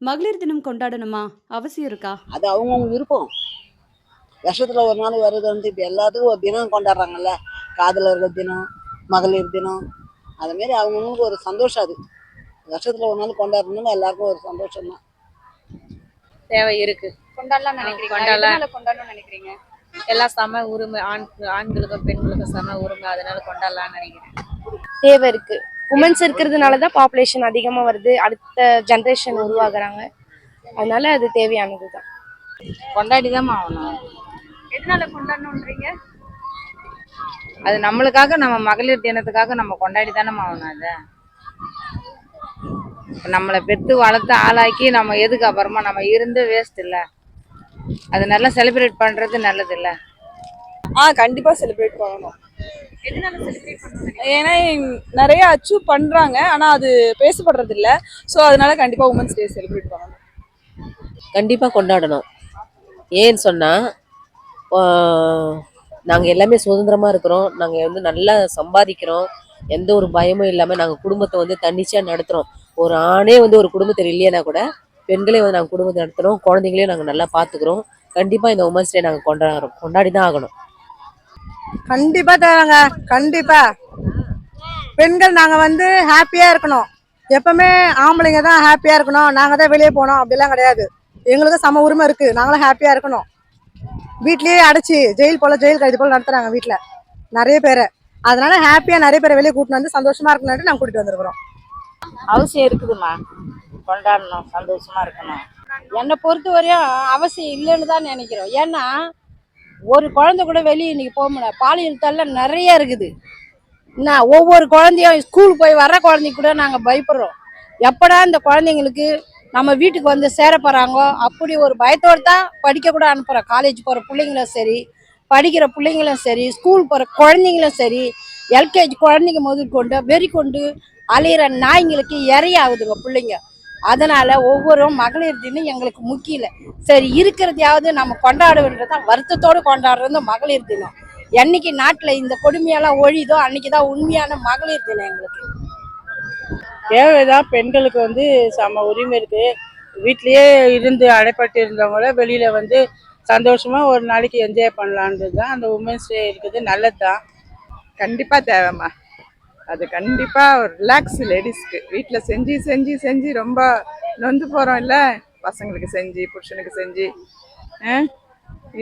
மகளிர் தினம் கொண்டாடணுமா? அவசியம் இருக்கா? அது அவங்கவுங்க விருப்பம். வருஷத்துல ஒரு நாள் வருது வந்து இப்போ எல்லாத்துக்கும் ஒரு தினம் கொண்டாடுறாங்கல்ல. காதலர்கள் தினம், மகளிர் தினம், அது மாரி அவங்கவுங்களுக்கு ஒரு சந்தோஷம் அது. வருஷத்துல ஒரு நாள் கொண்டாடணும்னு எல்லாருக்கும் ஒரு சந்தோஷம் தான். தேவை இருக்கு. கொண்டாடலாம்னு நினைக்கிறீங்களா? கொண்டாடலாம். எதனால கொண்டாடணும்னு நினைக்கிறீங்க? எல்லாம் சம உரிமை, ஆண்களுக்கும் பெண்களுக்கும் சம உரிமை, அதனால கொண்டாடலாம்னு நினைக்கிறேன். தேவை இருக்கு. உமன்ஸ் இருக்கிறதுனால தான் பாப்புலேஷன் அதிகமாக வருது, அடுத்த ஜென்ரேஷன் உருவாகுறாங்க. அதனால அது தேவையானது தான். கொண்டாடி தான் ஆகணும். எதனால கொண்டாடணும்ன்றீங்க? அது நம்மளுக்காக, நம்ம மகளிர் தினத்துக்காக நம்ம கொண்டாடி தானே ஆகணும். அதை நம்மளை பெற்று வளர்த்து ஆளாக்கி நம்ம எதுக்கு அப்புறமா நம்ம இருந்து வேஸ்ட் இல்லை. அது நல்லா செலிப்ரேட் பண்றது நல்லது இல்லை. கண்டிப்பா செலிப்ரேட் பண்ணணும். எதனால செலிப்ரேட் பண்ணணும்? ஏன்னா நிறைய அச்சீவ் பண்றாங்க, ஆனா அது பேசப்படுறது இல்ல. ஸோ அதனால கண்டிப்பா உமன்ஸ் டே செலிப்ரேட் பண்ணணும். கண்டிப்பாக கொண்டாடணும். ஏன்னு சொன்னால் நாங்கள் எல்லாமே சுதந்திரமாக இருக்கிறோம். நாங்கள் வந்து நல்லா சம்பாதிக்கிறோம். எந்த ஒரு பயமும் இல்லாமல் நாங்கள் குடும்பத்தை வந்து தன்னிச்சையாக நடத்துகிறோம். ஒரு ஆணே வந்து ஒரு குடும்பத்தில் இல்லைன்னா கூட பெண்களே வந்து நாங்கள் குடும்பத்தை நடத்துகிறோம். குழந்தைங்களையும் நாங்கள் நல்லா பார்த்துக்குறோம். கண்டிப்பாக இந்த உமன்ஸ் டே நாங்கள் கொண்டாடி தான் ஆகணும். கண்டிப்பா தேவைங்க. கண்டிப்பா பெண்கள் நாங்க வந்து ஹாப்பியா இருக்கணும். எப்பவுமே ஆம்பளைங்க தான் ஹாப்பியா இருக்கணும், நாங்க தான் வெளியே போனோம் அப்படிலாம் கிடையாது. எங்களுக்கு சம உரிமை இருக்கு, நாங்களும் ஹாப்பியா இருக்கணும். வீட்லயே அடைச்சி ஜெயில் கைது போல நடத்துறாங்க வீட்டுல நிறைய பேரை. அதனால ஹாப்பியா நிறைய பேரை வெளியே கூட்டிட்டு வந்து சந்தோஷமா இருக்கணும்னு நாங்க கூட்டிட்டு வந்திருக்கிறோம். அவசியம் இருக்குதுமா, கொண்டாடணும், சந்தோஷமா இருக்கணும். என்னை பொறுத்த வரையும் அவசியம் இல்லைன்னு தான் நினைக்கிறோம். ஏன்னா ஒரு குழந்தை கூட வெளியே இன்னைக்கு போக முடியல. பாலியல் தள்ள நிறைய இருக்குது. என்ன ஒவ்வொரு குழந்தையும் ஸ்கூலுக்கு போய் வர குழந்தைக்கு கூட நாங்கள் பயப்படுறோம். எப்படா இந்த குழந்தைங்களுக்கு நம்ம வீட்டுக்கு வந்து சேர போகிறாங்கோ அப்படி ஒரு பயத்தோடு தான் படிக்க கூட அனுப்புகிறோம். காலேஜ் போகிற பிள்ளைங்களும் சரி, படிக்கிற பிள்ளைங்களும் சரி, ஸ்கூல் போகிற குழந்தைங்களும் சரி, எல்கேஜி குழந்தைங்க முதல் கொண்டு வெறி கொண்டு அலையிற நாய்ங்களுக்கு இறையாகுதுங்க பிள்ளைங்க. அதனால ஒவ்வொரு மகளிர் தினம் எங்களுக்கு முக்கியம். சரி இருக்கிறதையாவது நம்ம கொண்டாட வேண்டியதான் வருத்தத்தோடு கொண்டாடுறது மகளிர் தினம். என்னைக்கு நாட்டில் இந்த கொடுமையெல்லாம் ஒழிதோ அன்னைக்குதான் உண்மையான மகளிர் தினம் எங்களுக்கு. தேவைதான். பெண்களுக்கு வந்து சம உரிமை இருக்கு. வீட்லயே இருந்து அடைப்பட்டு இருந்தவங்கள வெளியில வந்து சந்தோஷமா ஒரு நாளைக்கு என்ஜாய் பண்ணலான்றது தான் அந்த உமன்ஸ் டே இருக்குது. நல்லது தான். கண்டிப்பா தேவைம்மா. அது கண்டிப்பா ரிலாக்ஸ் லேடிஸ்க்கு. வீட்டில் செஞ்சு செஞ்சு செஞ்சு ரொம்ப நொந்து போறோம் இல்ல, பசங்களுக்கு செஞ்சு புருஷனுக்கு செஞ்சு.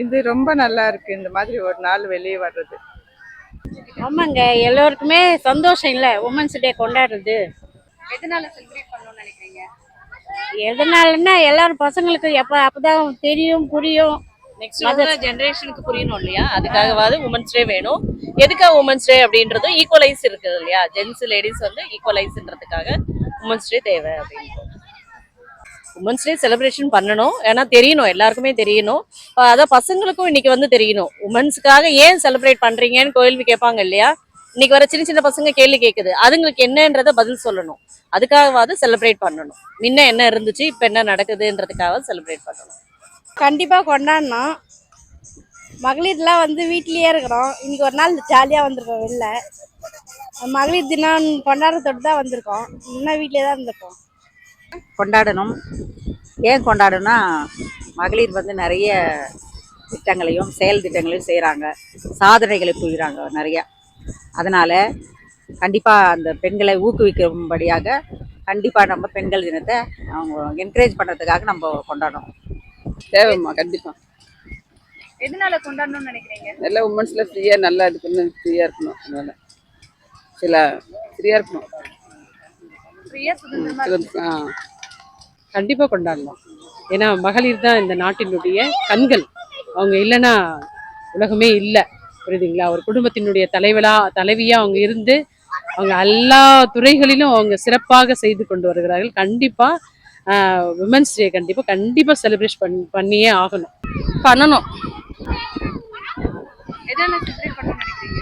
இது ரொம்ப நல்லா இருக்கு இந்த மாதிரி ஒரு நாள் வெளியே வர்றது. ஆமாங்க, எல்லோருக்குமே சந்தோஷம் இல்லை உமன்ஸ் டே கொண்டாடுறது. எதனால செலிப்ரேட் பண்ணணும்னு நினைக்கிறீங்க? எதனாலன்னா எல்லாரும் பசங்களுக்கு அப்பதான் தெரியும், புரியும். நெக்ஸ்ட் ஜெனரேஷனுக்கு புரியணும் இல்லையா? அதுக்காகவாது உமன்ஸ் டே வேணும். எதுக்காக உமன்ஸ் டே அப்படின்றது ஈக்குவலைஸ் இருக்குது இல்லையா? ஜென்ஸ் லேடிஸ் வந்து ஈக்குவலைஸ்ன்றதுக்காக உமன்ஸ் டே தேவை அப்படின்னு. உமன்ஸ் டே செலிப்ரேஷன் பண்ணணும். ஏன்னா தெரியணும், எல்லாருக்குமே தெரியணும். அதான் பசங்களுக்கும் இன்னைக்கு வந்து தெரியணும். உமன்ஸுக்காக ஏன் செலிப்ரேட் பண்றீங்கன்னு கேள்வி கேட்பாங்க இல்லையா? இன்னைக்கு வர சின்ன சின்ன பசங்க கேள்வி கேட்குது. அதுங்களுக்கு என்னன்றத பதில் சொல்லணும். அதுக்காகவாது செலிப்ரேட் பண்ணணும். முன்ன என்ன இருந்துச்சு, இப்போ என்ன நடக்குதுன்றதுக்காக செலிப்ரேட் பண்ணணும். கண்டிப்பாக கொண்டாடணும். மகளிர்லாம் வந்து வீட்லேயே இருக்கிறோம். இன்னைக்கு ஒரு நாள் ஜாலியாக வந்திருக்கோம் வெளில. மகளிர் தினம் கொண்டாடுறதோடு தான் வந்திருக்கோம். இன்னும் வீட்லேயே தான் இருந்திருக்கோம். கொண்டாடணும். ஏன் கொண்டாடணும்னா மகளிர் வந்து நிறைய திட்டங்களையும் செயல் திட்டங்களையும் செய்கிறாங்க, சாதனைகளை புரிகிறாங்க நிறையா. அதனால் கண்டிப்பாக அந்த பெண்களை ஊக்குவிக்கும்படியாக கண்டிப்பாக நம்ம பெண்கள் தினத்தை அவங்க என்கரேஜ் பண்ணுறதுக்காக நம்ம கொண்டாடணும். தேவைம்மா கண்டிப்பா. எதனால கொண்டாடணும்னு நினைக்கிறீங்க? நல்லா உமன்ஸ்ல ஃப்ரீயா நல்லா இது பண்ணி ஃப்ரீயா இருக்கணும். அதனால சில ஃப்ரீயா இருக்கணும். ஃப்ரீயா சுதந்திரமா கண்டிப்பாக கொண்டாடலாம். ஏன்னா மகளிர் தான் இந்த நாட்டினுடைய கண்கள். அவங்க இல்லைன்னா உலகமே இல்லை. புரியுதுங்களா? ஒரு குடும்பத்தினுடைய தலைவியாக அவங்க இருந்து அவங்க எல்லா துறைகளிலும் அவங்க சிறப்பாக செய்து கொண்டு வருகிறார்கள். கண்டிப்பாக விமன்ஸ் டே கண்டிப்பாக செலிப்ரேட் பண்ணியே ஆகணும். பண்ணணும். எதனால செலிப்ரேட் பண்ணணும்னு நினைக்கிறீங்க?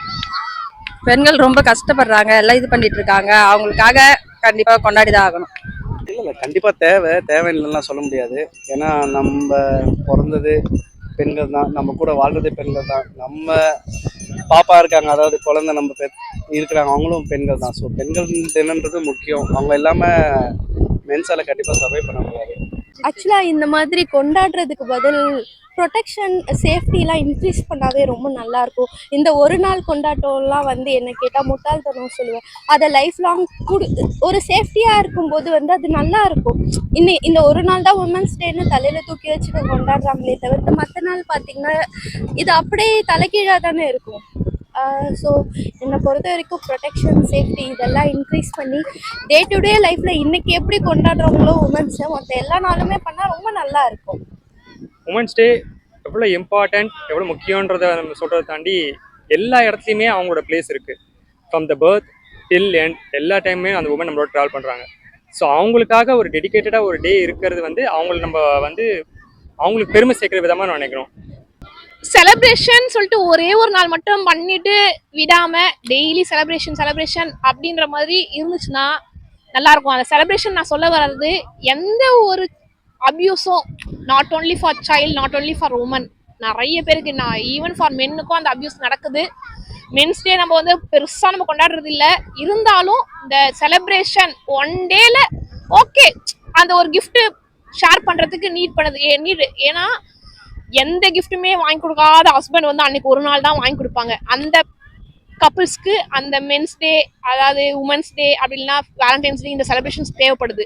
பெண்கள் ரொம்ப கஷ்டப்படுறாங்க, எல்லாம் இது பண்ணிட்டு இருக்காங்க. அவங்களுக்காக கண்டிப்பாக கொண்டாடி தான் ஆகணும். இல்லை கண்டிப்பாக தேவையில்லைலாம் சொல்ல முடியாது. ஏன்னா நம்ம பிறந்தது பெண்கள் தான், நம்ம கூட வாழ்றதே பெண்கள் தான். நம்ம பாப்பா இருக்காங்க, அதாவது குழந்தை நம்ம இருக்கிறாங்க, அவங்களும் பெண்கள் தான். ஸோ பெண்கள் தினன்றது முக்கியம். அவங்க இல்லாமல் மென்ஸால் கண்டிப்பாக சர்வை பண்ண முடியாது. ஆக்சுவலாக இந்த மாதிரி கொண்டாடுறதுக்கு பதில் ப்ரொடெக்ஷன் சேஃப்டிலாம் இன்க்ரீஸ் பண்ணாவே ரொம்ப நல்லாயிருக்கும். இந்த ஒரு நாள் கொண்டாட்டம்லாம் வந்து என்ன கேட்டால் முட்டாள்தனம் சொல்லுவேன். அதை லைஃப் லாங் ஒரு சேஃப்டியாக இருக்கும்போது வந்து அது நல்லா இருக்கும். இந்த ஒரு நாள் தான் உமன்ஸ் டேன்னு தலையில் தூக்கி வச்சுட்டு கொண்டாடுறாங்களே தவிர்த்து மற்ற நாள் பார்த்திங்கன்னா இது அப்படியே தலைகீழாக தானே இருக்கும். ஸோ என்னை பொறுத்த வரைக்கும் ப்ரொடெக்ஷன் சேஃப்டி இதெல்லாம் இன்க்ரீஸ் பண்ணி டே டு டே லைஃப்பில் இன்றைக்கி எப்படி கொண்டாடுறாங்களோ உமன்ஸை மற்ற எல்லா நாளுமே பண்ணால் ரொம்ப நல்லா இருக்கும். உமன்ஸ் டே எவ்வளோ இம்பார்ட்டண்ட், எவ்வளோ முக்கியன்றதை நம்ம சொல்கிறத தாண்டி எல்லா இடத்துலையுமே அவங்களோட பிளேஸ் இருக்குது. From the birth till end எல்லா டைமுமே அந்த உமன் நம்மளோட ட்ராவல் பண்ணுறாங்க. ஸோ அவங்களுக்காக ஒரு டெடிக்கேட்டடாக ஒரு டே இருக்கிறது வந்து நம்ம வந்து அவங்களுக்கு பெருமை சேர்க்குற விதமாக நான் நினைக்கிறோம். செலிப்ரேஷன் சொல்லிட்டு ஒரே ஒரு நாள் மட்டும் பண்ணிட்டு விடாம டெய்லி செலிப்ரேஷன் அப்படின்ற மாதிரி இருந்துச்சுன்னா நல்லா இருக்கும். அந்த செலிப்ரேஷன் நான் சொல்ல வர்றது எந்த ஒரு அபியூஸும் not only for child, not only for woman, நிறைய பேருக்கு நான் ஈவன் ஃபார் மென்னுக்கும் அந்த அபியூஸ் நடக்குது. மென்ஸ் டே நம்ம வந்து பெருசாக நம்ம கொண்டாடுறது இல்லை, இருந்தாலும் இந்த செலிப்ரேஷன் ஒன் டேல ஓகே அந்த ஒரு கிஃப்ட் ஷேர் பண்ணுறதுக்கு நீடு. ஏன்னா எந்த கிஃப்ட்டுமே வாங்கி கொடுக்காத ஹஸ்பண்ட் வந்து அன்னைக்கு ஒரு நாள் தான் வாங்கி கொடுப்பாங்க. அந்த கப்புள்ஸ்க்கு அந்த மென்ஸ் டே, அதாவது உமன்ஸ் டே அப்படி இல்லைன்னா வேலண்டைன்ஸ் டே, இந்த செலிப்ரேஷன்ஸ் தேவைப்படுது.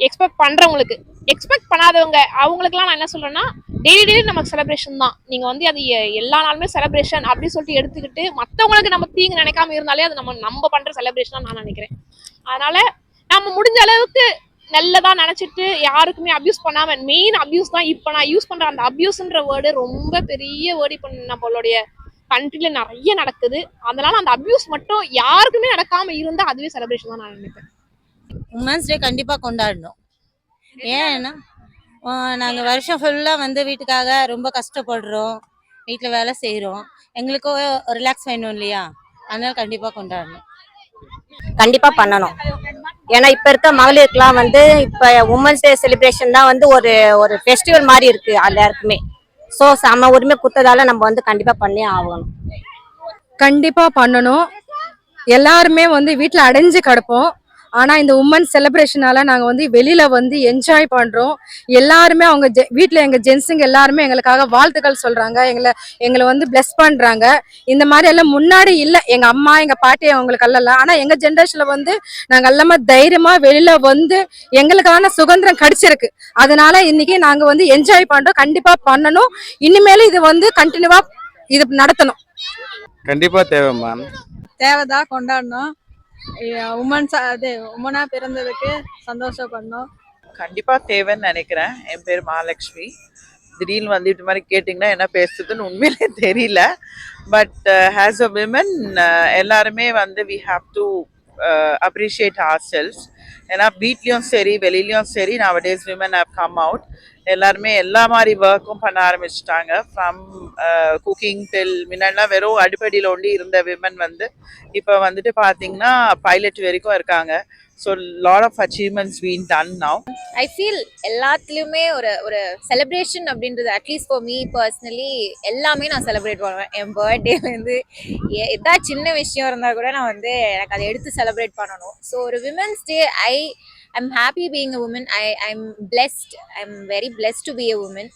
எக்ஸ்பெக்ட் பண்ணுறவங்களுக்கு, எக்ஸ்பெக்ட் பண்ணாதவங்க அவங்களுக்குலாம் நான் என்ன சொல்கிறேன்னா டெய்லி நமக்கு செலிப்ரேஷன் தான். நீங்கள் வந்து அது எல்லா நாளுமே செலிப்ரேஷன் அப்படின்னு சொல்லிட்டு எடுத்துக்கிட்டு மற்றவங்களுக்கு நம்ம தீங்கு நினைக்காம இருந்தாலே அது நம்ம பண்ணுற செலிப்ரேஷனாக நான் நினைக்கிறேன். அதனால் நம்ம முடிஞ்ச அளவுக்கு நல்லதாக நினச்சிட்டு யாருக்குமே அப்யூஸ் பண்ணாமல், மெயின் அப்யூஸ் தான் இப்போ நான் யூஸ் பண்ணுற அந்த அப்யூஸ்ன்ற வேர்டு ரொம்ப பெரிய வேர்டு இப்போ நம்மளுடைய கண்ட்ரியில் நிறைய நடக்குது. அதனால் அந்த அப்யூஸ் மட்டும் யாருக்குமே நடக்காமல் இருந்தால் அதுவே செலிப்ரேஷன் தான் நான் நினைப்பேன். உமன்ஸ் டே கண்டிப்பாக கொண்டாடணும். ஏன்னா நாங்கள் வருஷம் ஃபுல்லாக வந்து வீட்டுக்காக ரொம்ப கஷ்டப்படுறோம், வீட்டில் வேலை செய்கிறோம், எங்களுக்கும் ரிலாக்ஸ் வேணும் இல்லையா, அதனால கண்டிப்பாக கொண்டாடணும். கண்டிப்பாக பண்ணணும். ஏன்னா இப்போ இருக்க மகளிருக்குலாம் வந்து இப்போ உமன்ஸ் டே செலிப்ரேஷன் தான் வந்து ஒரு ஃபெஸ்டிவல் மாதிரி இருக்குது எல்லாருக்குமே. ஸோ சம உரிமை கொடுத்ததால நம்ம வந்து கண்டிப்பாக பண்ணி ஆகணும். கண்டிப்பாக பண்ணணும். எல்லாருமே வந்து வீட்டில் அடைஞ்சு கிடப்போம். ஆனால் இந்த உமன் செலிப்ரேஷனால நாங்கள் வந்து வெளியில் வந்து என்ஜாய் பண்ணுறோம். எல்லாருமே அவங்க வீட்டில் எங்கள் ஜென்ஸுங்க எல்லாருமே எங்களுக்காக வாழ்த்துக்கள் சொல்கிறாங்க, எங்களை வந்து பிளஸ் பண்ணுறாங்க. இந்த மாதிரி எல்லாம் முன்னாடி இல்லை, எங்கள் அம்மா எங்கள் பாட்டி அவங்களுக்கு அல்லலாம். ஆனால் எங்கள் ஜென்ரேஷனில் வந்து நாங்கள் எல்லாமே தைரியமாக வெளியில் வந்து எங்களுக்கான சுதந்திரம் கிடைச்சிருக்கு. அதனால இன்னைக்கு நாங்கள் வந்து என்ஜாய் பண்ணுறோம். கண்டிப்பாக பண்ணணும். இனிமேலும் இது வந்து கண்டினியூவாக இது நடத்தணும். கண்டிப்பாக தேவை மேம். தேவைதான், கொண்டாடணும். உமனா பிறந்ததுக்கு சந்தோஷப்படணும். கண்டிப்பாக தேவைன்னு நினைக்கிறேன். என் பேர் மகாலட்சுமி. திடீர்னு வந்து இது மாதிரி கேட்டிங்கன்னா என்ன பேசுறதுன்னு உண்மையிலே தெரியல. பட் ஆஸ் அ விமன் எல்லாருமே வந்து we have to appreciate ourselves. ஏன்னா வீட்லேயும் சரி வெளியிலையும் சரி nowadays women have come out. எல்லாருமே எல்லா மாதிரி ஒர்க்கும் பண்ண ஆரம்பிச்சிட்டாங்க. ஃப்ரம் குக்கிங் டில் முன்னாடிலாம் வெறும் அடிப்படையில் ஒண்டி இருந்த விமன் வந்து இப்போ வந்துட்டு பார்த்தீங்கன்னா பைலட் வரைக்கும் இருக்காங்க. So lot of achievements been done now. I feel எல்லாத்துலேயுமே ஒரு செலிப்ரேஷன் அப்படின்றது அட்லீஸ்ட் ஃபார் மீ பர்சனலி எல்லாமே நான் செலிப்ரேட் பண்ணுவேன். என் பர்த்டேலேருந்து எதாவது சின்ன விஷயம் இருந்தால் கூட நான் வந்து எனக்கு அதை எடுத்து செலிப்ரேட் பண்ணணும். ஸோ ஒரு women's day I'm happy being a woman. I'm blessed. I'm very blessed to be a woman.